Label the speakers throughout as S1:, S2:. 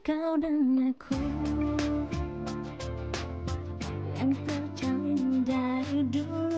S1: kau dan aku yang terjalin dari dulu.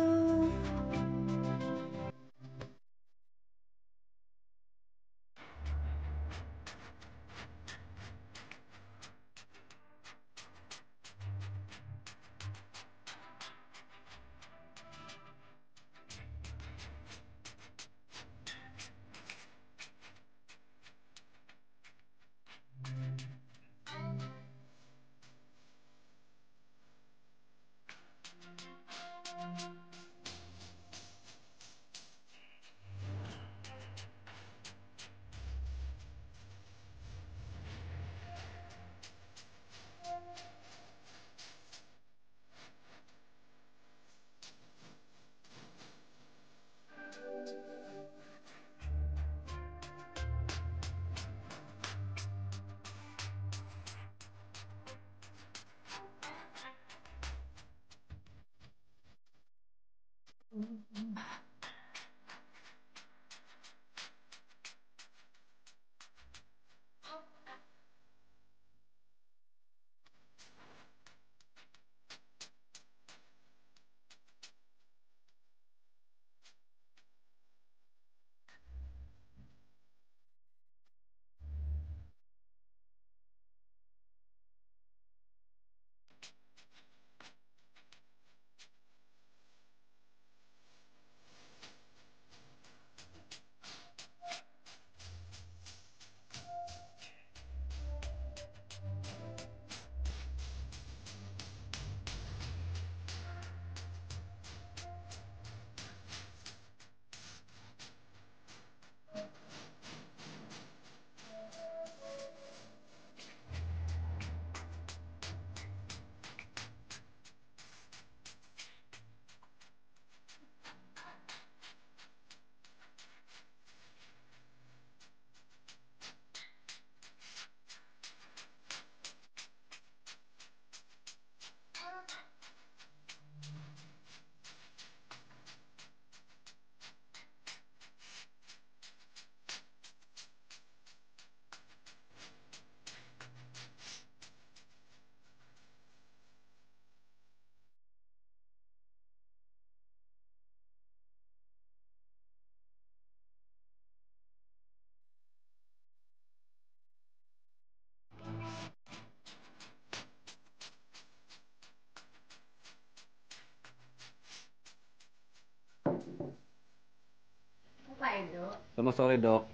S2: Selamat sore, Dok.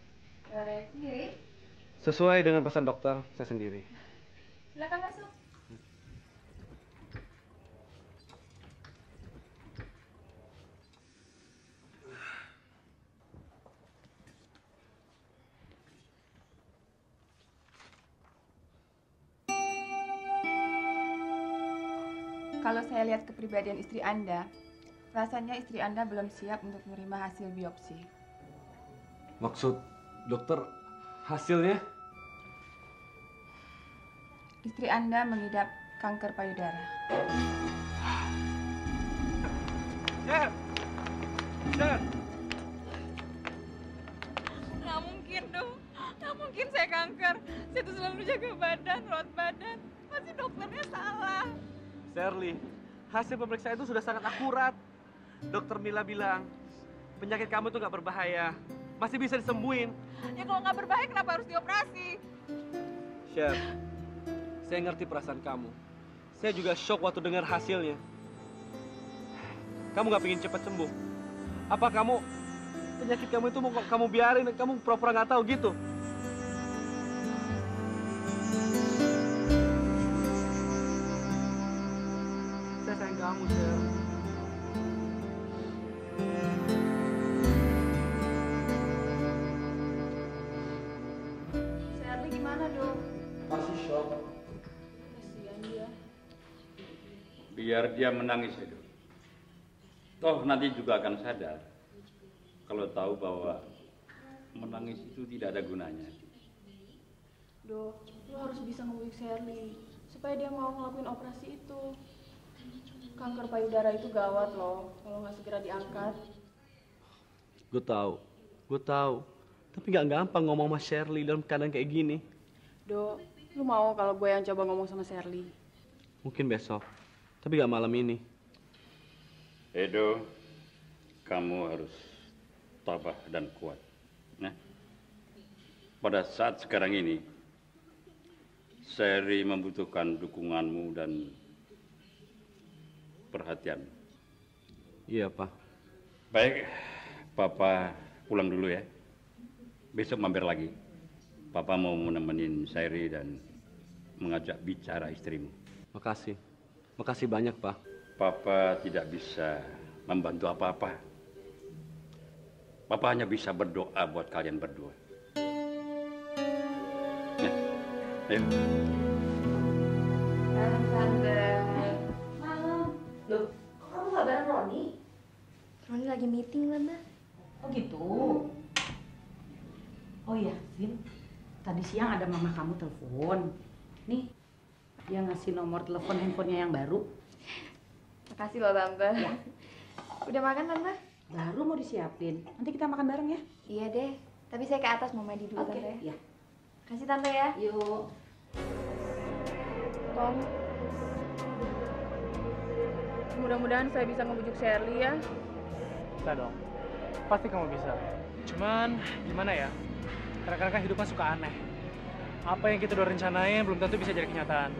S3: Sendiri?
S2: Sesuai dengan pesan dokter, saya sendiri.
S3: Silakan masuk. Kalau saya lihat kepribadian istri Anda, rasanya istri Anda belum siap untuk menerima hasil biopsi.
S2: Maksud dokter hasilnya?
S3: Istri Anda mengidap kanker payudara.
S2: Sher! Sher!
S3: Nggak mungkin dong. Nggak mungkin saya kanker. Saya tuh selalu jaga badan, rawat badan. Pasti dokternya salah.
S2: Sherly, hasil pemeriksaan itu sudah sangat akurat. Dokter Mila bilang, penyakit kamu itu nggak berbahaya. Masih bisa disembuhin.
S3: Ya kalau nggak berbahaya kenapa harus dioperasi?
S2: Sher, saya ngerti perasaan kamu. Saya juga shock waktu dengar hasilnya. Kamu nggak pengen cepat sembuh. Apa penyakit kamu itu mau kamu biarin, kamu pura-pura nggak tahu gitu? Saya sayang kamu, Sher.
S3: Sherly gimana dok?
S4: Masih shock.
S3: Kasihan dia.
S4: Biar dia menangis itu. Toh nanti juga akan sadar kalau tahu bahwa menangis itu tidak ada gunanya.
S3: Dok, lo harus bisa ngebujuk Sherly supaya dia mau ngelakuin operasi itu. Kanker payudara itu gawat loh kalau nggak segera diangkat.
S2: Gue tahu. Tapi nggak gampang ngomong sama Shirley dalam keadaan kayak gini.
S3: Dok, Lu mau kalau gue yang coba ngomong sama Sherly?
S2: Mungkin besok, tapi gak malam ini.
S4: Edo, kamu harus tabah dan kuat. Nah, pada saat sekarang ini, Sherly membutuhkan dukunganmu dan perhatian.
S2: Iya, Pak.
S4: Baik, Papa pulang dulu ya. Besok mampir lagi. Papa mau menemenin Sherly dan mengajak bicara istrimu.
S2: Makasih. Makasih banyak, Pak.
S4: Papa tidak bisa membantu apa-apa. Papa hanya bisa berdoa buat kalian berdua. Ya, ayo.
S3: Malam, Tante. Malam. Loh, kok kamu gak bareng Roni?
S1: Roni lagi meeting, Tante.
S5: Oh gitu. Oh iya, Vin. Tadi siang ada mama kamu telepon. Nih, dia ngasih nomor telepon handphonenya yang baru.
S3: Makasih loh, Tante.
S5: Ya.
S1: Udah makan, Tante?
S5: Baru mau disiapin. Nanti kita makan bareng ya.
S1: Iya deh. Tapi saya ke atas mau mandi dulu,
S5: Oke.
S1: Tante.
S5: Ya.
S1: Kasih Tante ya.
S5: Yuk.
S3: Tom, mudah-mudahan saya bisa ngebujuk Sherly ya.
S6: Bisa dong. Pasti kamu bisa. Cuman gimana ya? Kadang-kadang kan hidup kan suka aneh. Apa yang kita udah rencanain belum tentu bisa jadi kenyataan.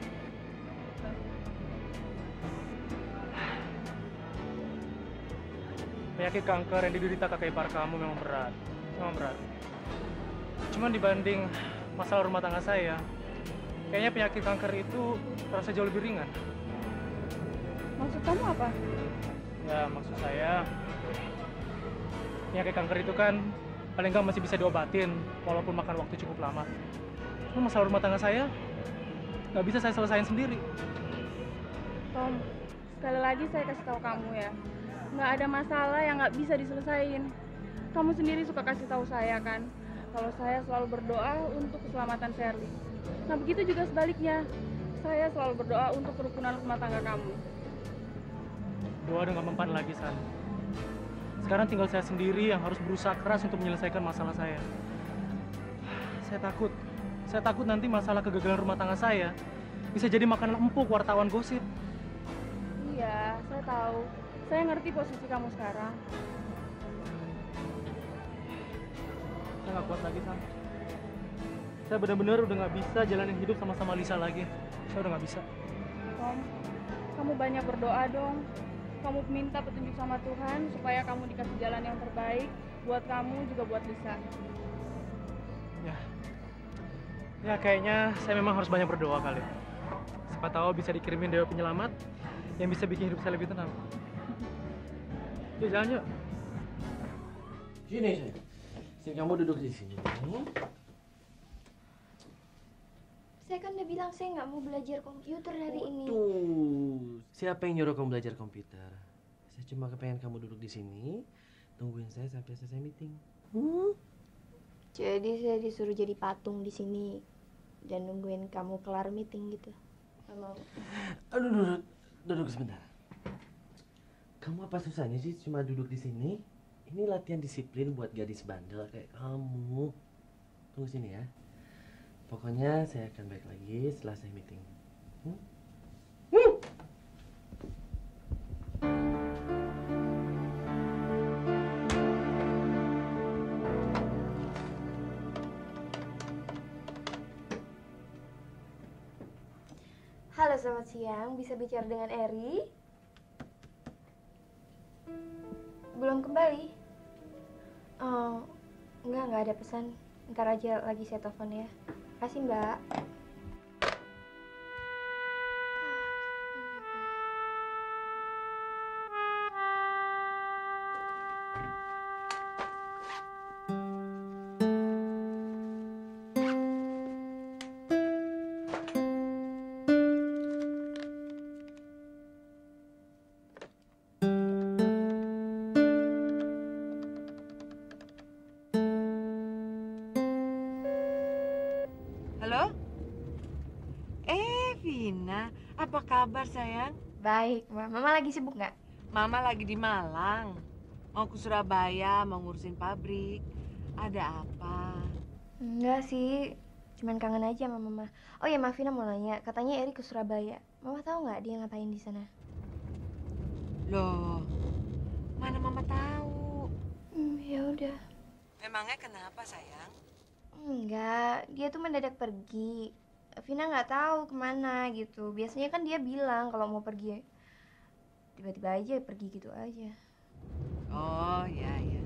S6: Penyakit kanker yang diderita kakak ipar kamu memang berat. Memang berat. Cuman dibanding masalah rumah tangga saya, kayaknya penyakit kanker itu terasa jauh lebih ringan.
S3: Maksud kamu apa?
S6: Ya, maksud saya penyakit kanker itu kan paling nggak masih bisa diobatin walaupun makan waktu cukup lama. Cuma masalah rumah tangga saya nggak bisa saya selesain sendiri.
S3: Tom, sekali lagi saya kasih tahu kamu ya. Nggak ada masalah yang nggak bisa diselesain. Kamu sendiri suka kasih tahu saya kan, kalau saya selalu berdoa untuk keselamatan Sherly. Nah begitu juga sebaliknya, saya selalu berdoa untuk kerukunan rumah tangga kamu.
S6: Doa udah nggak mempan lagi, San. Sekarang tinggal saya sendiri yang harus berusaha keras untuk menyelesaikan masalah saya. Saya takut nanti masalah kegagalan rumah tangga saya bisa jadi makanan empuk wartawan gosip.
S3: Iya, saya tahu. Saya ngerti posisi kamu sekarang.
S6: Saya nggak kuat lagi, San. Saya benar-benar udah nggak bisa jalanin hidup sama-sama Lisa lagi. Saya udah nggak bisa.
S3: Tom, kamu banyak berdoa dong. Kamu minta petunjuk sama Tuhan supaya kamu dikasih jalan yang terbaik buat kamu juga buat Lisa.
S6: Ya kayaknya saya memang harus banyak berdoa kali. Siapa tahu bisa dikirimin dewa penyelamat yang bisa bikin hidup saya lebih tenang. Yuk jalan yuk.
S7: Sini, sayang. Sini, kamu duduk di sini.
S1: Saya kan udah bilang saya nggak mau belajar komputer hari ini.
S7: Tuh, siapa yang nyuruh kamu belajar komputer? Saya cuma kepengen kamu duduk di sini, tungguin saya sampai selesai meeting.
S1: Jadi saya disuruh jadi patung di sini dan nungguin kamu kelar meeting gitu. Nggak mau.
S7: Aduh, duduk sebentar. Kamu apa susahnya sih cuma duduk di sini? Ini latihan disiplin buat gadis bandel kayak kamu. Tunggu sini ya. Pokoknya saya akan balik lagi setelah saya meeting.
S1: Halo, selamat siang. Bisa bicara dengan Eri? Belum kembali? Oh, nggak ada pesan. Ntar aja lagi saya telepon ya. Kasih, Mbak.
S8: Halo? Vina, apa kabar sayang?
S1: Baik, Mama lagi sibuk nggak?
S8: Mama lagi di Malang. Mau ke Surabaya, mau ngurusin pabrik. Ada apa?
S1: Enggak sih. Cuman kangen aja sama Mama. Oh ya, Vina mau nanya, katanya Eri ke Surabaya. Mama tahu nggak dia ngapain di sana?
S8: Loh, mana Mama tahu?
S1: Ya udah.
S8: Memangnya kenapa sayang?
S1: Enggak, dia tuh mendadak pergi. Vina nggak tahu kemana gitu. Biasanya kan dia bilang kalau mau pergi. Tiba-tiba aja pergi gitu aja.
S8: Oh, ya, ya.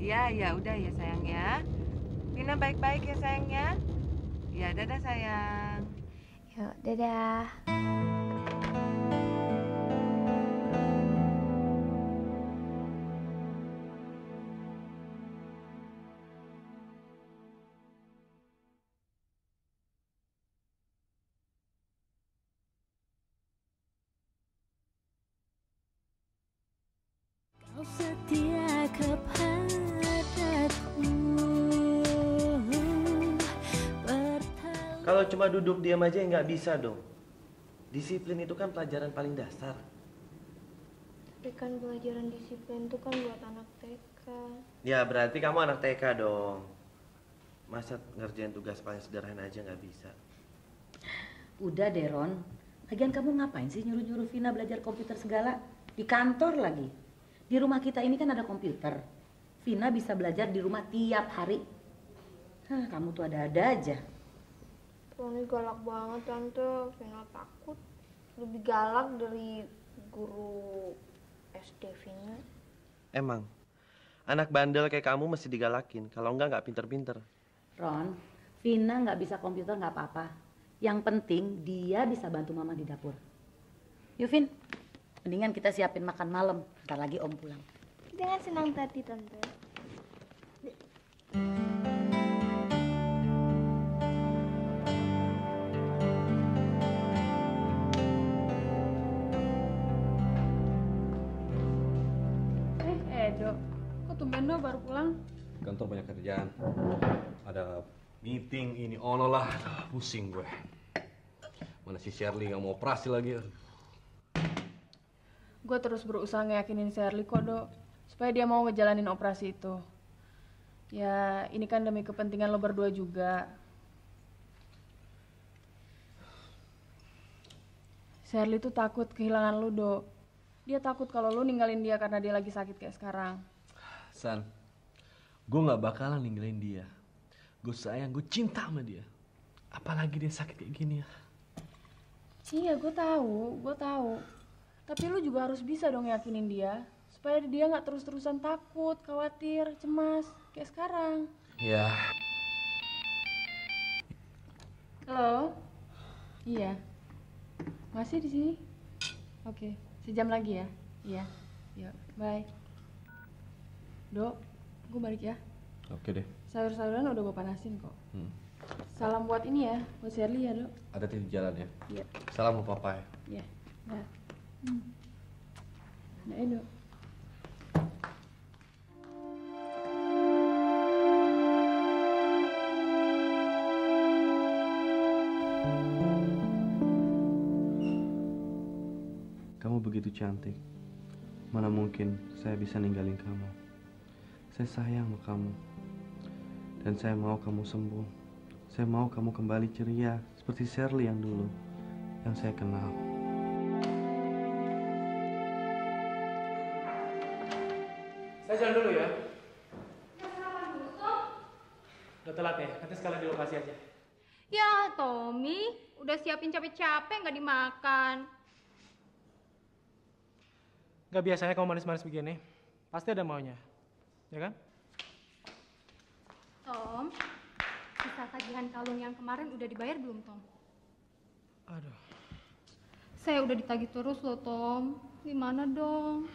S8: Iya, ya udah ya sayang ya. Vina baik-baik ya sayangnya. Ya, dadah sayang.
S1: Yuk, dadah.
S9: Kau setia kepadaku.
S7: Kalau cuma duduk diam aja nggak bisa dong. Disiplin itu kan pelajaran paling dasar.
S1: Tapi kan pelajaran disiplin itu kan buat anak TK.
S7: Ya berarti kamu anak TK dong. Masa ngerjain tugas paling sederhana aja nggak bisa?
S5: Udah deh Ron, lagian kamu ngapain sih nyuruh-nyuruh Vina belajar komputer segala? Di kantor lagi. Di rumah kita ini kan ada komputer. Vina bisa belajar di rumah tiap hari. Hah, kamu tuh ada-ada aja.
S1: Tony galak banget Tante, Vina takut. Lebih galak dari guru SD Vina.
S7: Emang, anak bandel kayak kamu mesti digalakin. Kalau nggak pinter-pinter.
S5: Ron, Vina nggak bisa komputer nggak apa-apa. Yang penting dia bisa bantu mama di dapur. Yuk Vin, mendingan kita siapin makan malam. Ntar lagi Om pulang.
S1: Jangan senang tadi Tante.
S3: Edo, kok tumben Do baru pulang?
S2: Kantor banyak kerjaan. Ada meeting ini ono lah. Pusing gue. Mana si Shirley nggak mau operasi lagi.
S3: Gue terus berusaha ngeyakinin Shirley kok, Dok, supaya dia mau ngejalanin operasi itu. Ya, ini kan demi kepentingan lo berdua juga. Shirley tuh takut kehilangan lo, Dok. Dia takut kalau lo ninggalin dia karena dia lagi sakit kayak sekarang.
S2: San, gue nggak bakalan ninggalin dia. Gue sayang, gue cinta sama dia. Apalagi dia sakit kayak gini ya.
S3: Iya, gue tahu. Tapi lu juga harus bisa dong yakinin dia supaya dia nggak terus-terusan takut, khawatir, cemas kayak sekarang.
S2: Ya.
S3: Halo? Iya. Masih di sini? Oke, sejam lagi ya. Iya. Yuk, bye. Dok, gue balik ya.
S2: Oke deh.
S3: Sayur-sayuran udah gue panasin kok. Salam buat ini ya, buat Shirley ya, Dok.
S2: Ada di jalan ya.
S3: Iya.
S2: Salam buat papa ya.
S3: Iya. Dah. Nah, Edo.
S2: Kamu begitu cantik. Mana mungkin saya bisa ninggalin kamu. Saya sayang sama kamu. Dan saya mau kamu sembuh. Saya mau kamu kembali ceria seperti Shirley yang dulu, yang saya kenal.
S6: Saya jalan dulu ya. Udah telat ya, nanti sekalian di lokasi aja.
S10: Ya, Tommy, udah siapin capek-capek nggak dimakan.
S6: Gak biasanya kamu manis-manis begini. Pasti ada maunya. Ya kan?
S10: Tom, sisa tagihan kalung yang kemarin udah dibayar belum, Tom?
S6: Aduh.
S10: Saya udah ditagih terus loh, Tom. Gimana dong?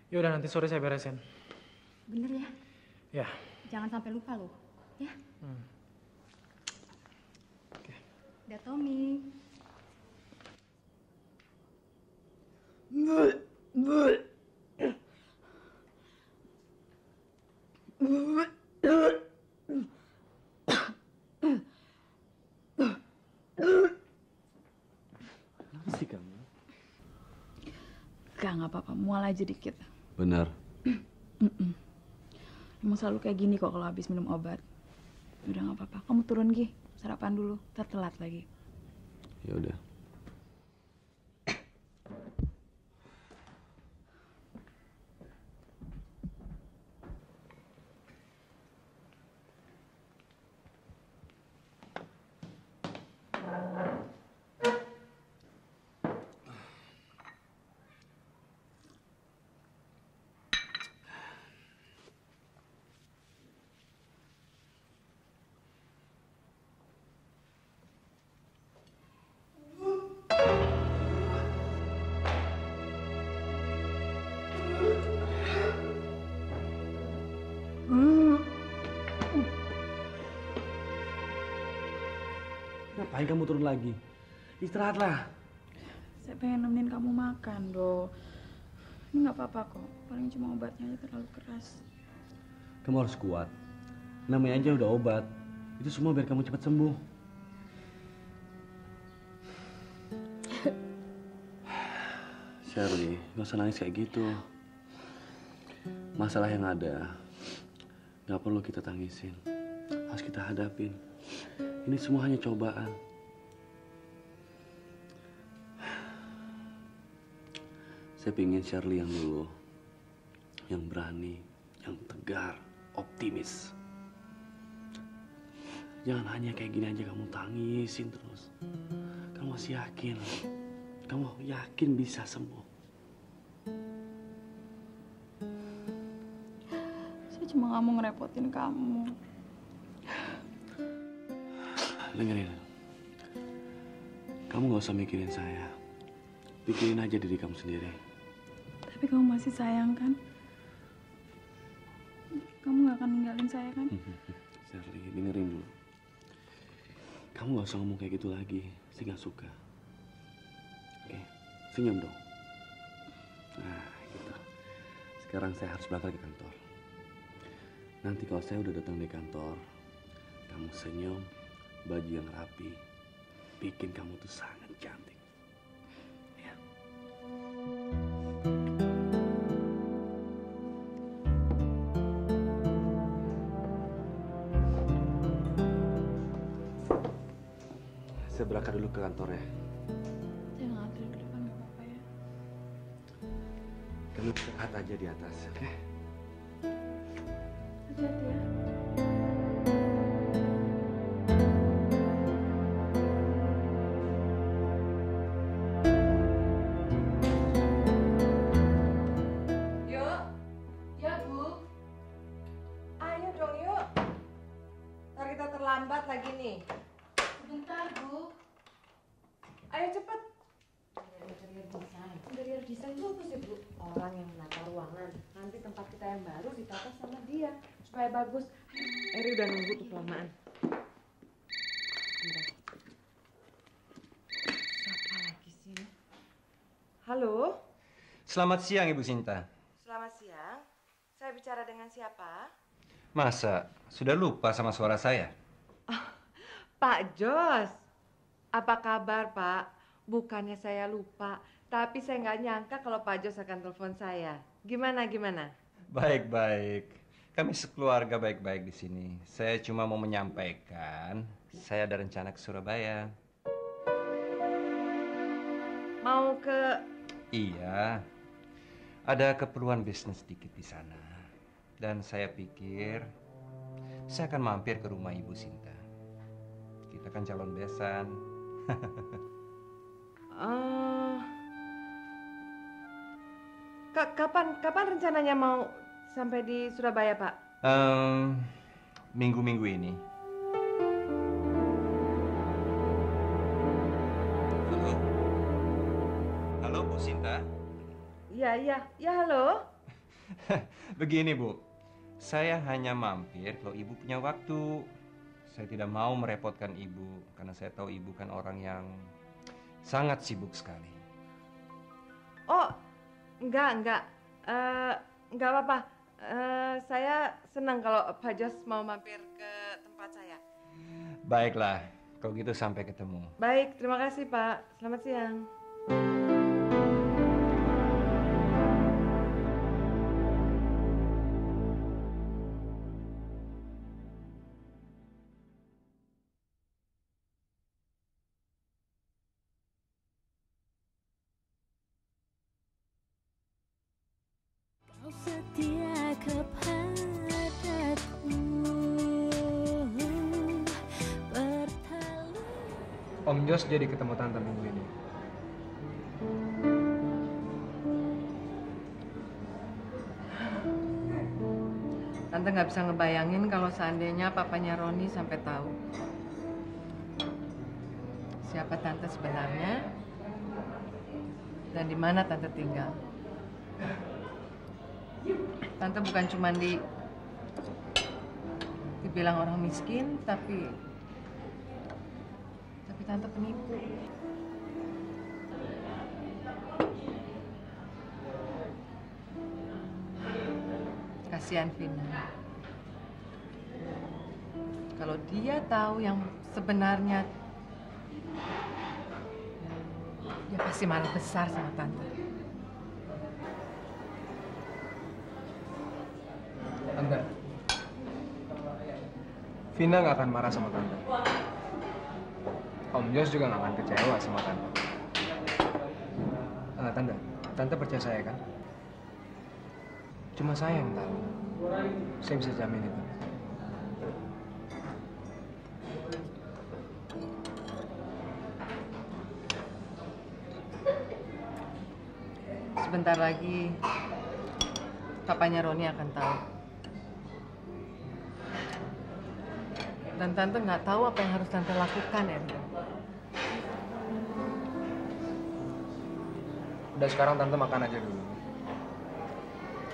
S6: Ya udah nanti sore saya beresin.
S10: Bener ya?
S6: Ya.
S10: Jangan sampai lupa loh, ya?
S6: Oke.
S10: Udah, Tommy.
S2: Kenapa sih kamu?
S3: Nggak apa-apa, mual aja dikit.
S2: Benar.
S3: Emang selalu kayak gini kok kalau habis minum obat. Udah nggak apa-apa, kamu turun Gi, sarapan dulu, ntar telat lagi.
S2: Ya udah. Ngapain kamu turun lagi? Istirahatlah.
S3: Saya pengen nemenin kamu makan, Do. Ini nggak apa-apa kok, paling cuma obatnya aja terlalu keras.
S2: Kamu harus kuat. Namanya aja udah obat. Itu semua biar kamu cepat sembuh. Shirley, gak usah nangis kayak gitu. Masalah yang ada gak perlu kita tangisin. Harus kita hadapin. Ini semua hanya cobaan. Saya pingin Shirley yang dulu, yang berani, yang tegar, optimis. Jangan hanya kayak gini aja kamu tangisin terus. Kamu masih yakin, kamu yakin bisa sembuh.
S3: Saya cuma nggak mau ngerepotin kamu.
S2: Dengerin, kamu gak usah mikirin saya. Pikirin aja diri kamu sendiri.
S3: Tapi kamu masih sayang kan? Kamu nggak akan ninggalin saya kan?
S2: Shirley, dengerin dulu. Kamu gak usah ngomong kayak gitu lagi. Saya gak suka. Oke, senyum dong. Nah, gitu. Sekarang saya harus berangkat ke kantor. Nanti kalau saya udah datang di kantor, kamu senyum, baju yang rapi, bikin kamu tuh sangat cantik. Ya. Saya berangkat dulu ke kantor ya.
S3: Saya ngantri ke depan nggak apa-apa ya.
S2: Kamu istirahat aja di atas, oke?
S3: Hati-hati ya.
S8: Yuk. Ya, Bu. Ayo dong, yuk. Ntar kita terlambat lagi nih.
S5: Sebentar, Bu.
S8: Ayo cepet.
S5: Interior desain itu apa sih, Bu? Orang yang menata ruangan. Nanti tempat kita yang baru ditata sama dia supaya bagus.
S8: Eri udah nunggu tuh kelamaan. Bentar. Siapa lagi sih? Halo,
S9: Selamat siang, Ibu Sinta.
S8: selamat siang. Saya bicara dengan siapa?
S9: Masa sudah lupa sama suara saya?
S8: Pak Jos. Apa kabar, Pak? Bukannya saya lupa, tapi saya nggak nyangka kalau Pak Jos akan telepon saya. Gimana?
S9: Baik-baik. Kami sekeluarga baik-baik di sini. Saya cuma mau menyampaikan, saya ada rencana ke Surabaya.
S8: Mau ke...
S9: Iya, ada keperluan bisnis sedikit di sana. Dan saya pikir, saya akan mampir ke rumah Ibu Sinta. Kita kan calon besan.
S8: Kapan rencananya mau sampai di Surabaya, Pak?
S9: Minggu-minggu ini. Halo? Halo, Bu Sinta?
S8: Ya, halo.
S9: Begini, Bu. Saya hanya mampir kalau Ibu punya waktu. Saya tidak mau merepotkan Ibu, karena saya tahu Ibu kan orang yang sangat sibuk sekali.
S8: Oh, enggak apa-apa. Saya senang kalau Pak Jos mau mampir ke tempat saya.
S9: Baiklah, kalau gitu sampai ketemu.
S8: Baik, terima kasih Pak. Selamat siang.
S11: setia kepadaku.
S6: Om Jos jadi ketemu Tante minggu ini.
S8: Tante nggak bisa ngebayangin kalau seandainya papanya Roni sampai tahu siapa Tante sebenarnya dan di mana Tante tinggal. Tante bukan cuma dibilang orang miskin, tapi Tante penipu. Kasihan Vina. Kalau dia tahu yang sebenarnya, dia pasti marah besar sama Tante.
S6: Tante, Vina nggak akan marah sama Tante. Om Jos juga nggak akan kecewa sama Tante. Tante percaya saya kan? Cuma saya yang tahu. Saya bisa jamin itu.
S8: Sebentar lagi, papanya Roni akan tahu. Dan Tante nggak tahu apa yang harus Tante lakukan, Erika.
S6: Udah sekarang Tante makan aja dulu.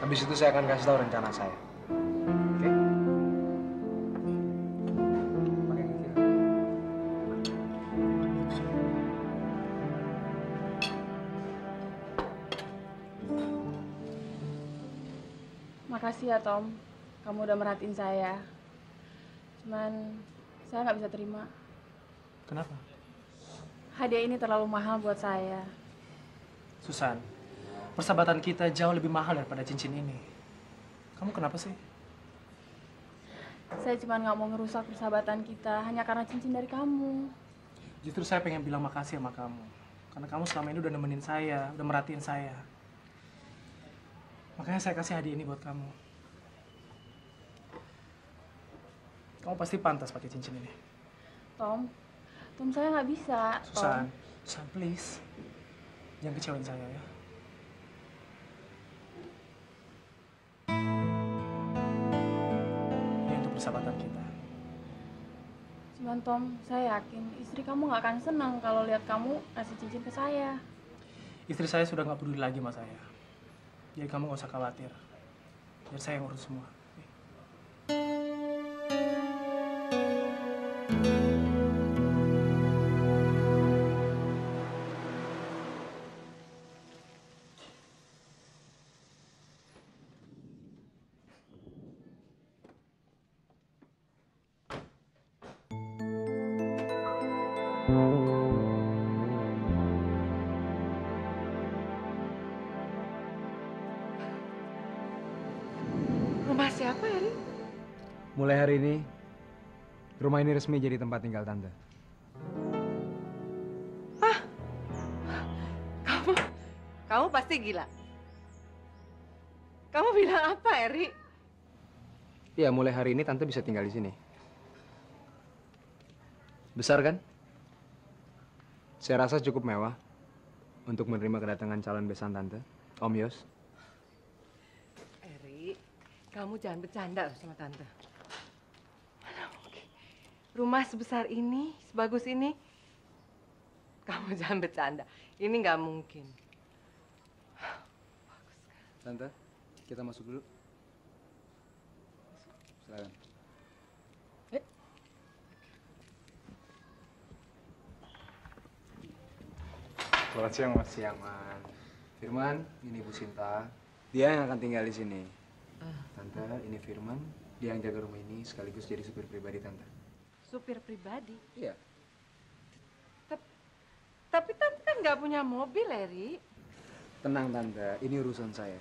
S6: Habis itu saya akan kasih tahu rencana saya. Oke? Pakai gigi.
S3: Makasih ya Tom, kamu udah merhatiin saya. Cuman saya nggak bisa terima.
S6: Kenapa?
S3: Hadiah ini terlalu mahal buat saya.
S6: Susan, persahabatan kita jauh lebih mahal daripada cincin ini. Kamu kenapa sih?
S3: Saya cuma nggak mau ngerusak persahabatan kita hanya karena cincin dari kamu.
S6: Justru saya pengen bilang makasih sama kamu. Karena kamu selama ini udah nemenin saya, udah merhatiin saya. Makanya saya kasih hadiah ini buat kamu. Kamu pasti pantas pakai cincin ini.
S3: Tom saya nggak bisa.
S6: Susan, please. Jangan kecewain saya ya. Ini untuk persahabatan kita.
S3: Cuman Tom, saya yakin istri kamu nggak akan senang kalau lihat kamu kasih cincin ke saya.
S6: Istri saya sudah nggak peduli lagi sama saya. Jadi kamu nggak usah khawatir. Biar saya yang urus semua.
S8: Rumah siapa, Eri?
S6: Mulai hari ini, rumah ini resmi jadi tempat tinggal Tante.
S8: Kamu pasti gila. Kamu bilang apa, Eri?
S6: Iya, mulai hari ini Tante bisa tinggal di sini. Besar kan? Saya rasa cukup mewah untuk menerima kedatangan calon besan Tante, Om Yos.
S8: Eri, kamu jangan bercanda loh sama Tante. Mana mungkin. Rumah sebesar ini, sebagus ini, kamu jangan bercanda. Ini nggak mungkin.
S6: Tante, kita masuk dulu. Silakan. Selamat siang, Mas. Siang, Man. Firman, ini Bu Sinta. Dia yang akan tinggal di sini. Tante, ini Firman. Dia yang jaga rumah ini sekaligus jadi supir pribadi Tante.
S8: Supir pribadi?
S6: Iya.
S8: Tapi Tante kan nggak punya mobil, Eri.
S6: Tenang, Tante. Ini urusan saya.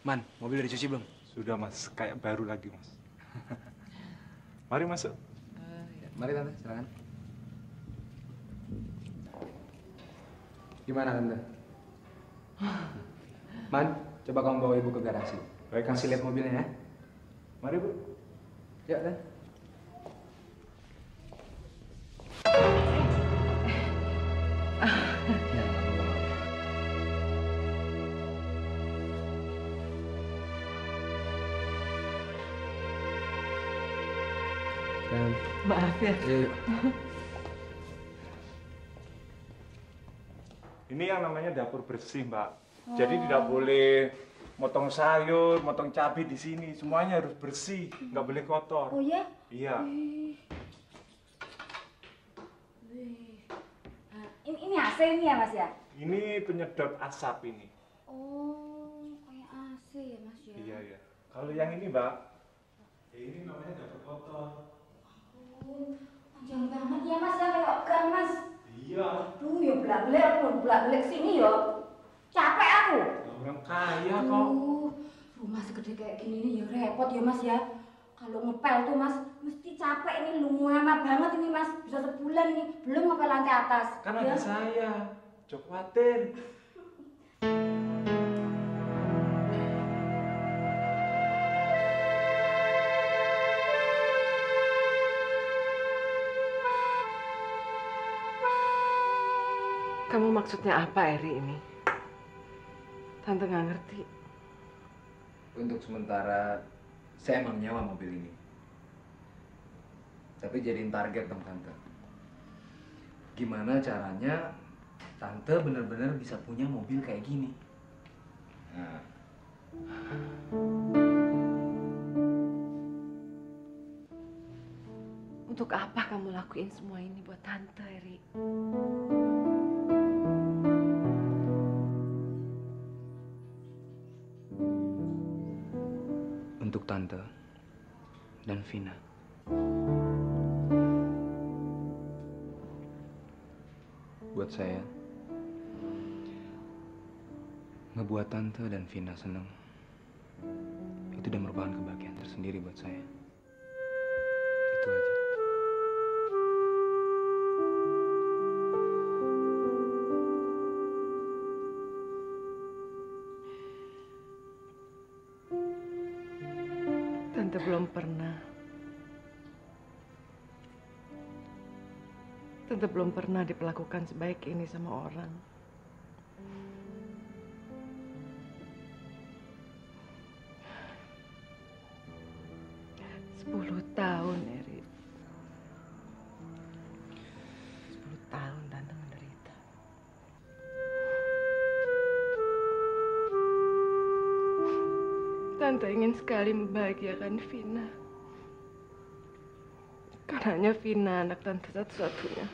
S6: Man, mobil udah dicuci belum?
S12: Sudah, Mas. Kayak baru lagi, Mas. Mari masuk.
S6: Mari, Tante. Silakan. Gimana, Tante? Man, coba kamu bawa ibu ke garasi.
S11: Roy kasih lihat mobilnya ya.
S12: Mari, Bu.
S11: Yuk, Dan.
S2: Dan
S8: Maaf ya.
S2: yuk.
S12: Ini yang namanya dapur bersih, Mbak. Jadi tidak boleh motong sayur, motong cabai di sini. Semuanya harus bersih, nggak boleh kotor.
S5: Oh ya?
S12: Iya.
S5: Ini AC ini ya Mas ya?
S12: Ini penyedot asap ini.
S5: Oh, kayak AC ya Mas ya?
S12: Iya, iya. Kalau yang ini, Mbak, ini namanya dapur kotor.
S5: Oh, panjang banget ya Mas ya, kayak gang Mas.
S12: Iya.
S5: Aduh, ya belak-belak sini ya. Capek aku.
S12: Orang kaya kok.
S5: Rumah segede kayak gini nih ya repot ya Mas ya. Kalau ngepel tuh Mas, mesti capek ini lama banget ini Mas. Bisa sebulan nih, belum ngepel lantai atas.
S12: Kan
S5: ya?
S12: ada saya. Jok khawatir.
S8: Kamu maksudnya apa Eri ini? Tante nggak ngerti.
S11: Untuk sementara saya emang nyewa mobil ini. Tapi jadiin target dong Tante. Gimana caranya Tante benar-benar bisa punya mobil kayak gini? Nah.
S8: Untuk apa kamu lakuin semua ini buat Tante Eri?
S11: Untuk Tante dan Vina. Buat saya, ngebuat Tante dan Vina seneng, itu udah merupakan kebahagiaan tersendiri buat saya. Itu aja.
S8: Tante belum pernah. Tante belum pernah diperlakukan sebaik ini sama orang. Sepuluh tahun, Eri. 10 tahun Tante menderita. Tante ingin sekali membahagiakan Vina. Karena hanya Vina anak Tante satu-satunya.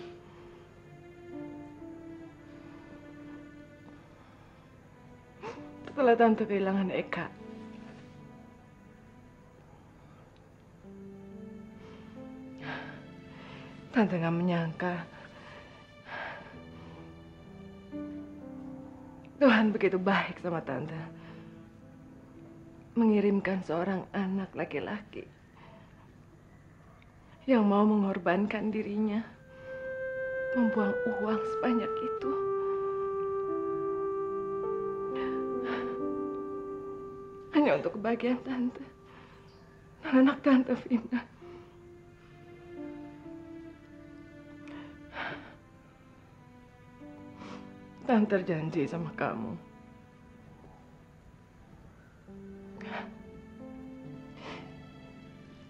S8: Setelah Tante kehilangan Eka, Tante gak menyangka Tuhan begitu baik sama Tante. Mengirimkan seorang anak laki-laki yang mau mengorbankan dirinya, membuang uang sebanyak itu. Hanya untuk kebahagiaan Tante dan anak Tante Vina. Tante janji sama kamu.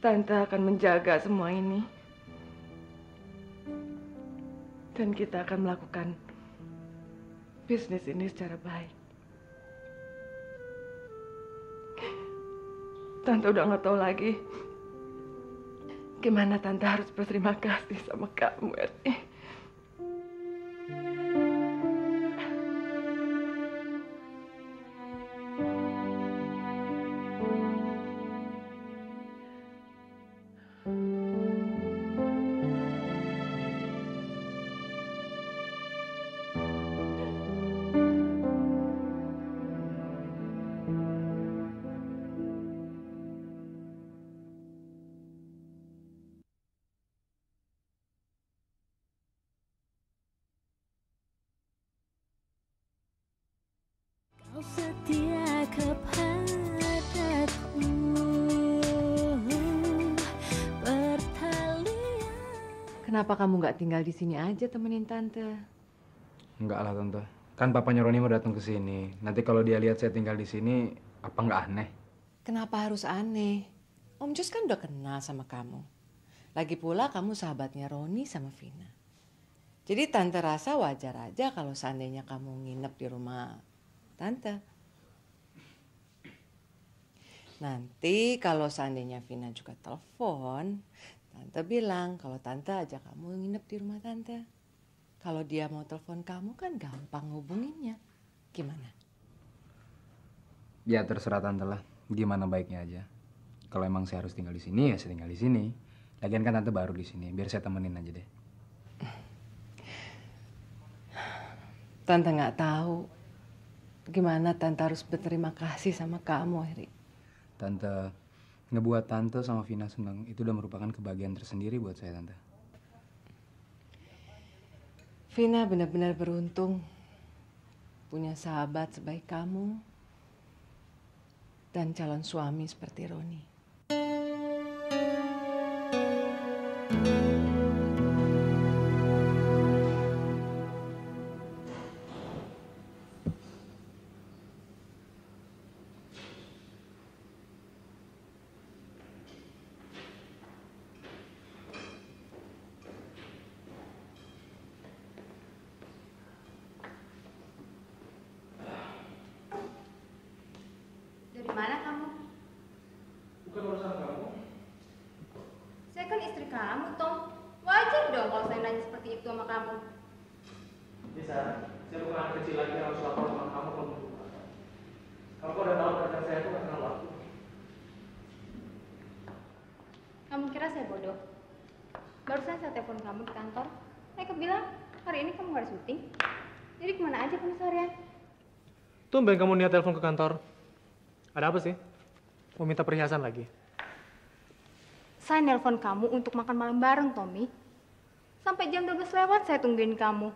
S8: Tante akan menjaga semua ini. Dan kita akan melakukan bisnis ini secara baik. Tante udah nggak tahu lagi gimana Tante harus berterima kasih sama kamu, Eri.
S13: Kau setia kepada
S8: Kenapa kamu nggak tinggal di sini aja temenin tante?
S11: Enggak lah tante. Kan papanya Roni mau datang ke sini. Nanti kalau dia lihat saya tinggal di sini, apa nggak aneh?
S8: Kenapa harus aneh? Om Jus kan udah kenal sama kamu. Lagi pula kamu sahabatnya Roni sama Vina. Jadi tante rasa wajar aja kalau seandainya kamu nginep di rumah tante. Nanti kalau seandainya Vina juga telepon, tante bilang kalau tante ajak kamu nginep di rumah tante. Kalau dia mau telepon kamu kan gampang hubunginnya. Gimana?
S11: Ya terserah tante lah. Gimana baiknya aja. Kalau emang saya harus tinggal di sini, ya saya tinggal di sini. Lagian kan tante baru di sini, biar saya temenin aja deh.
S8: Tante nggak tahu gimana tante harus berterima kasih sama kamu, Eri.
S11: Tante, ngebuat tante sama Vina senang itu udah merupakan kebahagiaan tersendiri buat saya, tante.
S8: Vina benar-benar beruntung punya sahabat sebaik kamu dan calon suami seperti Roni.
S10: Dari mana kamu?
S6: Bukan urusan kamu.
S10: Saya kan istri kamu, Tom. Wajar dong kalau saya nanya seperti itu sama kamu.
S6: Bisa, saya bukan anak kecil lagi yang harus lapor sama kamu kalau berubah. Kamu udah tahu kerjaan saya itu nggak kenal waktu.
S10: Kamu kira saya bodoh? Barusan saya telepon kamu di kantor. Mereka bilang, hari ini kamu nggak ada syuting. Jadi kemana aja kamu seharian?
S6: Tumben kamu niat telepon ke kantor. Ada apa sih? Mau minta perhiasan lagi?
S10: Saya nelpon kamu untuk makan malam bareng, Tommy. Sampai jam 12 lewat saya tungguin kamu.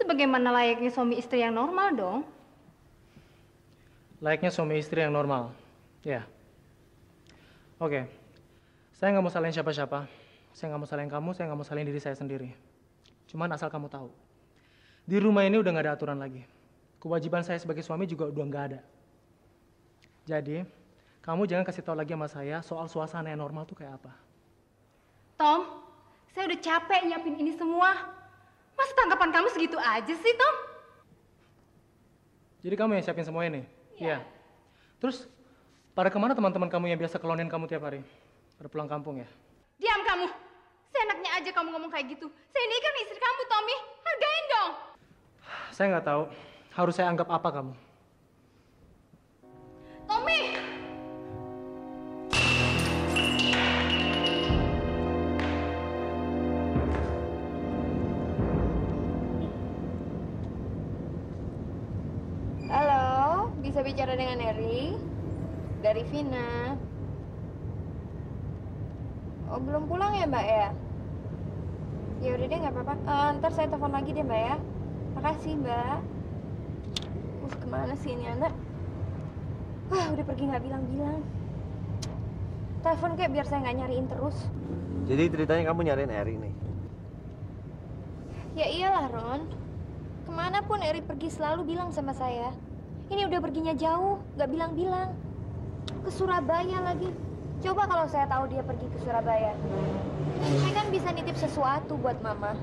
S10: Sebagaimana layaknya suami istri yang normal dong.
S6: Layaknya suami istri yang normal. Ya. Oke. Saya nggak mau salahin siapa-siapa. Saya nggak mau salahin kamu, saya nggak mau salahin diri saya sendiri. Cuman asal kamu tahu. Di rumah ini udah nggak ada aturan lagi. Kewajiban saya sebagai suami juga udah nggak ada. Jadi, kamu jangan kasih tahu lagi sama saya soal suasana yang normal tuh kayak apa.
S10: Tom, saya udah capek nyiapin ini semua. Masa tanggapan kamu segitu aja sih, Tom?
S6: Jadi kamu yang siapin semua ini? Iya. Terus, pada kemana teman-teman kamu yang biasa kelonin kamu tiap hari? Pada pulang kampung ya?
S10: Diam kamu. Seenaknya aja kamu ngomong kayak gitu. Saya ini kan istri kamu, Tommy. Hargain dong.
S6: Saya nggak tahu. Harus saya anggap apa kamu?
S10: Tommy!
S1: Halo, bisa bicara dengan Eri? Dari Vina. Oh, belum pulang ya, Mbak ya? Ya udah deh, nggak apa-apa. Ntar saya telepon lagi deh, Mbak ya. Makasih, Mbak. Kemana sih ini anak? Wah, udah pergi nggak bilang-bilang. Telepon kayak biar saya nggak nyariin terus.
S7: Jadi ceritanya kamu nyariin Eri nih?
S1: Ya iyalah, Ron. Kemana pun Eri pergi selalu bilang sama saya. Ini udah perginya jauh, nggak bilang-bilang. Ke Surabaya lagi. Coba kalau saya tahu dia pergi ke Surabaya. Saya kan bisa nitip sesuatu buat Mama.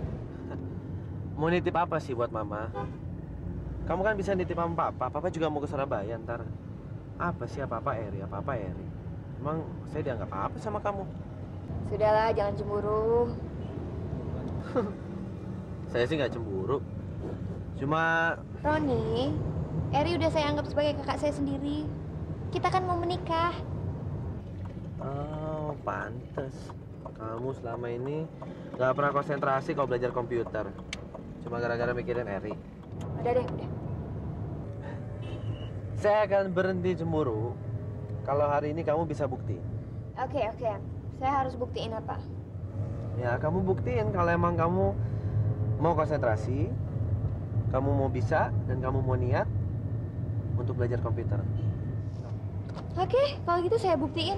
S7: Mau nitip apa sih buat Mama? Kamu kan bisa nitip sama Papa. Papa juga mau ke Surabaya ntar. Apa sih apa-apa Eri, apa-apa Eri. Emang saya dianggap apa sama kamu?
S1: Sudahlah, jangan cemburu.
S7: Saya sih nggak cemburu. Cuma...
S1: Roni, Eri udah saya anggap sebagai kakak saya sendiri. Kita kan mau menikah.
S7: Oh, pantes. Kamu selama ini nggak pernah konsentrasi kalau belajar komputer. Cuma gara-gara mikirin Eri.
S1: Udah deh, udah.
S7: Saya akan berhenti cemburu kalau hari ini kamu bisa bukti.
S1: Oke. Saya harus buktiin apa?
S7: Ya, kamu buktiin kalau emang kamu mau konsentrasi, kamu mau bisa, dan kamu mau niat untuk belajar komputer.
S1: Oke, kalau gitu saya buktiin.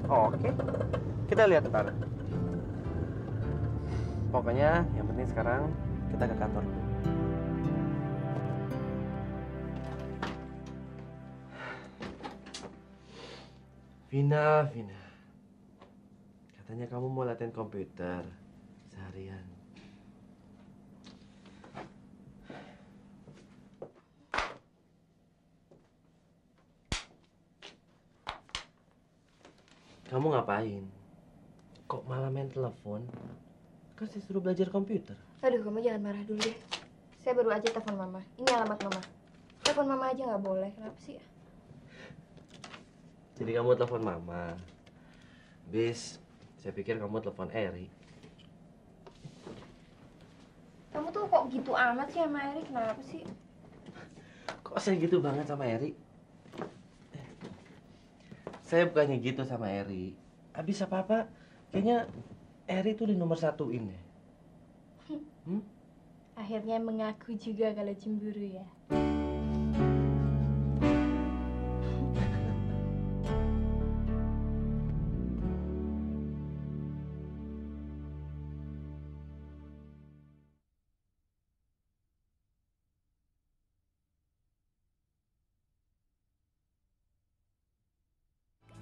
S7: Oke. Kita lihat ntar. Pokoknya yang penting sekarang kita ke kantor dulu. Vina. Katanya kamu mau latihan komputer seharian. Kamu ngapain? Kok malah main telepon? Kan saya suruh belajar komputer.
S1: Aduh, kamu jangan marah dulu deh. Saya baru aja telepon mama. Ini alamat mama. Telepon mama aja nggak boleh. Kenapa sih?
S7: Jadi kamu telepon mama. Bis, saya pikir kamu telepon Eri.
S1: Kamu tuh kok gitu amat sih sama Eri? Kenapa sih?
S7: Kok saya gitu banget sama Eri? Saya bukannya gitu sama Eri. Abis apa-apa, kayaknya Eri tuh di nomor satuin ya.
S10: Akhirnya mengaku juga kalau cemburu ya.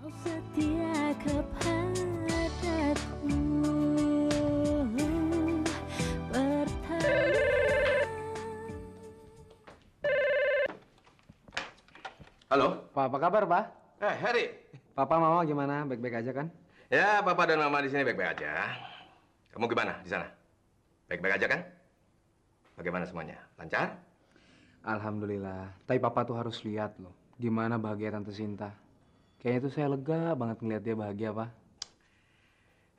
S13: Kau setia kepadaku.
S9: Halo?
S2: Pak, apa kabar, Pak?
S9: Harry.
S2: Papa, Mama gimana? Baik-baik aja kan?
S9: Ya, Papa dan Mama di sini baik-baik aja. Kamu gimana di sana? Baik-baik aja kan? Bagaimana semuanya? Lancar?
S11: Alhamdulillah. Tapi Papa tuh harus lihat loh, gimana bahagia Tante Sinta. Kayaknya tuh saya lega banget ngeliat dia bahagia, Pak.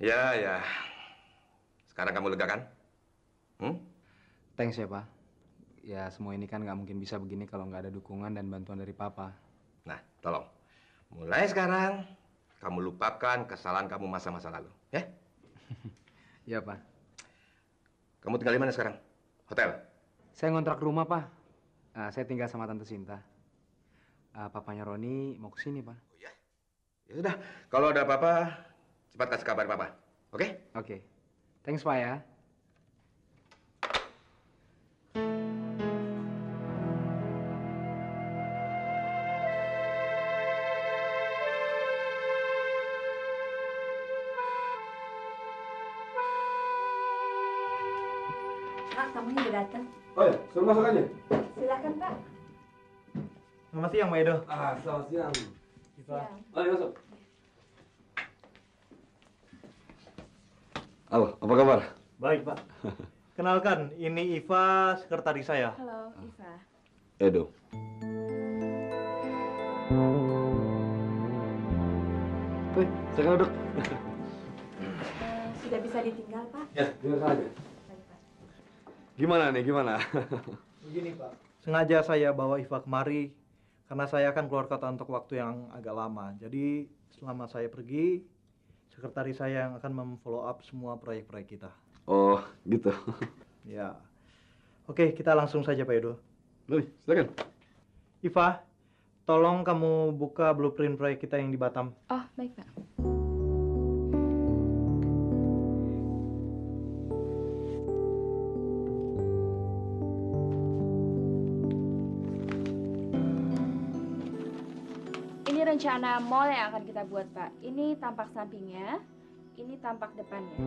S9: Ya. Sekarang kamu lega kan?
S11: Thanks ya, Pak. Ya, semua ini kan nggak mungkin bisa begini kalau nggak ada dukungan dan bantuan dari Papa.
S9: Nah, tolong. Mulai sekarang, kamu lupakan kesalahan kamu masa-masa lalu. Ya?
S11: Ya, Pak.
S9: Kamu tinggal di mana sekarang? Hotel?
S11: Saya ngontrak rumah, Pak. Saya tinggal sama Tante Sinta. Papanya Roni mau ke sini, Pak.
S9: Ya sudah, kalau ada apa-apa, cepat kasih kabar Papa. Oke?
S11: Oke. Thanks, Pak ya.
S1: Pak, tamunya udah datang.
S2: Oh ya, suruh masuk aja.
S1: Silakan, Pak.
S6: Selamat siang, Mbak Edo.
S2: Selamat siang.
S6: Iva.
S2: Ayo masuk. Halo, apa kabar?
S6: Baik, Pak. Kenalkan, ini Iva, sekretaris saya.
S10: Halo, Iva.
S2: Edo. Silakan duduk.
S10: Sudah bisa ditinggal, Pak?
S2: Ya, tinggal saja. Gimana nih, gimana?
S6: Begini, Pak. Sengaja saya bawa Iva kemari karena saya akan keluar kota untuk waktu yang agak lama. Jadi selama saya pergi, sekretaris saya yang akan memfollow up semua proyek-proyek kita.
S2: Oh, gitu.
S6: Ya. Oke, kita langsung saja, Pak Edo.
S2: Baik, silakan.
S6: Iva, tolong kamu buka blueprint proyek kita yang di Batam.
S10: Oh, baik, Pak. Ini rencana mall yang akan kita buat, Pak. Ini tampak sampingnya, ini tampak depannya.